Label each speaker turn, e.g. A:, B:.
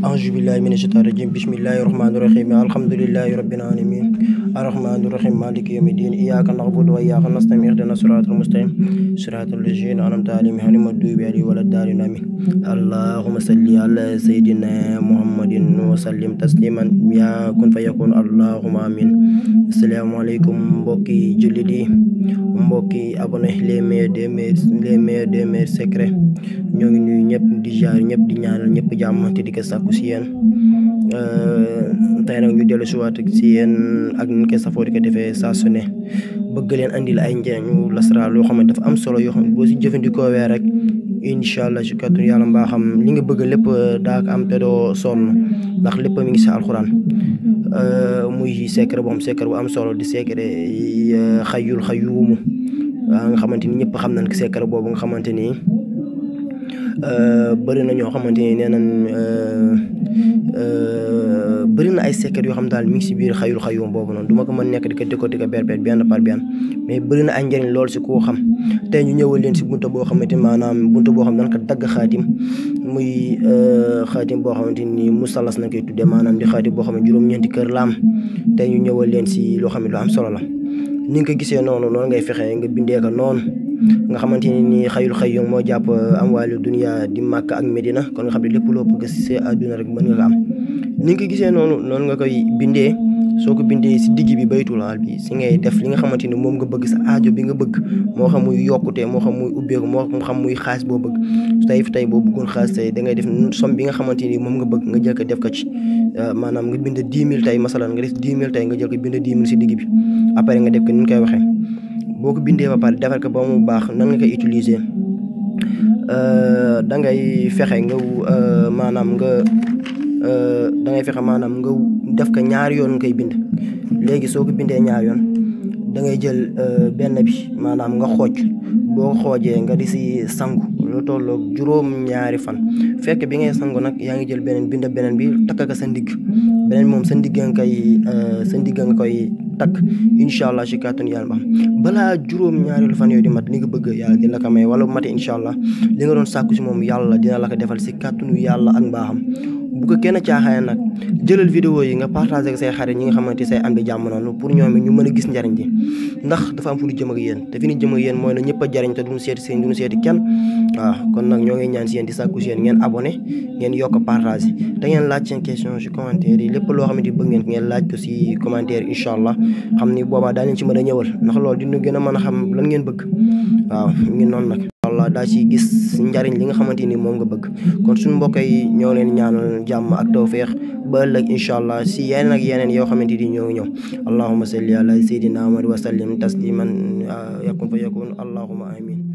A: أعوذ بالله من الشيطان الرجيم بسم الله الرحمن الرحيم الحمد لله رب العالمين الرحمن الرحيم مالك يوم الدين إياك نعبد وإياك نستعين اهدنا الصراط المستقيم صراط الذين أنعمت عليهم غير المغضوب عليهم ولا الضالين آمين اللهم صل على سيدنا محمد وسلم تسليما يا كن فيكون اللهم آمين السلام عليكم mbokki jullit yi mbokki abonné les meilleurs des meilleurs secrets ñoo ngi nuyu ñëpp di jaar ñëpp di ñaanal ñëpp jàmm te di ko sàkku si yéen tey nag ñu dellu si waat si yéen ak ñu koy safoo di ko defee saa su ne bëgg leen andil ay njëriñu lasraar loo xam ne dafa am solo yoo xam ne boo si jëfandikoo wee rek incha allah si kàttanu yàlla mbaa xam li nga bëgg lépp daa ko am te doo sonn ndax lépp mi ngi si alxuraan muy secret boo xam secret bu am solo di secret xayul xayuumu nga xamante ni ñëpp xam nañ ko secret boobu nga xamante ni bëri na ñoo xamante ni nee nañ bëri na ay secret yoo xam daal mi ngi si biir xayul xayuum boobu noonu du ma ko mën nekk di ko décortiquer benn par benn mais bëri na ay njëriñ lool si koo xam tey ñu ñëwal leen si bunta boo xamante ni maanaam bunta boo xam dañ ko dagg xaatim muy xaatim boo xamante ni musalas na koy tuddee maanaam di xaatim boo xam ne juróom-ñeenti kër la am tey ñu ñëwal leen si loo xam ne lu am solo la ni nga ko gisee noonu ngay fexee nga bindee ko noonu nga xamante ni xayul xayum moo jàpp am wàllu dunia di Màkka ak Medina kon nga xam ne lépp loo bëgg si àdduna rek mën nga ko am ni nga ko gisee noonu nga koy bindee soo ko bindee si digg bi baytulaal bi si ngay def li nga xamante ni moom nga bëgg sa aajo bi nga bëgg moo xam muy yokkute moo xam muy ubbeeku moo xam muy xaalis boo bëgg tey boo bëggoon xaalis tey da ngay def somme bi nga xamante ni moom nga bëgg nga jël ko def ko ci maanaam nga bind 10 000 tey masalan nga def 10 000 tey nga jël ko bind 10 000 si digg bi après nga def ko ni ñu koy waxee boo ko bindee ba pare defar ko ba mu baax nan nga koy utiliser da ngay fexe nga maanaam nga def ko ñaari yoon nga koy bind léegi soo ko bindee ñaari yoon da ngay jël benn bi maanaam nga xooj boo xoojee nga di si sangu lu tolloog juróom-ñaari fan fekk bi ngay sangu nag yaa ngi jël bind beneen bi takk ko sa ndigg beneen moom sa ndigg nga koy takk incha allah si kàttanu yàlla ba balaa juróom-ñaareelu fan yooyu di mat li nga bëgg yàlla dina la ko may wala bu matee incha allah li nga doon sàkku si moom yàlla dina la ko defal si kàttanu yàlla ak mbaaxam bu ko kenn caaxaan nag jëlal vidéo yi nga partagé ak say xarit ñi nga xamante say am bi jàmm noonu pour ñoom ñu mën a gis njariñ ji ndax dafa am fu ñu jëm ak yéen te fi ñu jëm ak yéen mooy na ñëpp a jariñ te duñu seeti kenn waaw kon nag ñoo ngi ñaan si yéen di sàkku si yéen ngeen abonné ngeen yokk partagé te ngeen laaj seen question si commentaire yi lépp loo xamante ni bëgg ngeen laaj ko si commentaire incha allah xam ni boobaa daa leen ci mën a ñëwal ndax loolu dina gën a mën a xam lan ngeen bëgg waaw ngi noonu nag Allah daa ci gis njariñ li nga xamante ni moom nga bëgg kon suñu mbokk yi ñoo leen ñaanal jàmm ak tawfeex ba ëllëg incha allah si yeneen ak yeneen yoo xamante ni ñoo ngi ñëw allahumma salli ala sayyidina Muhammad wa sallim tasliman yakun fa yakun allahumma amin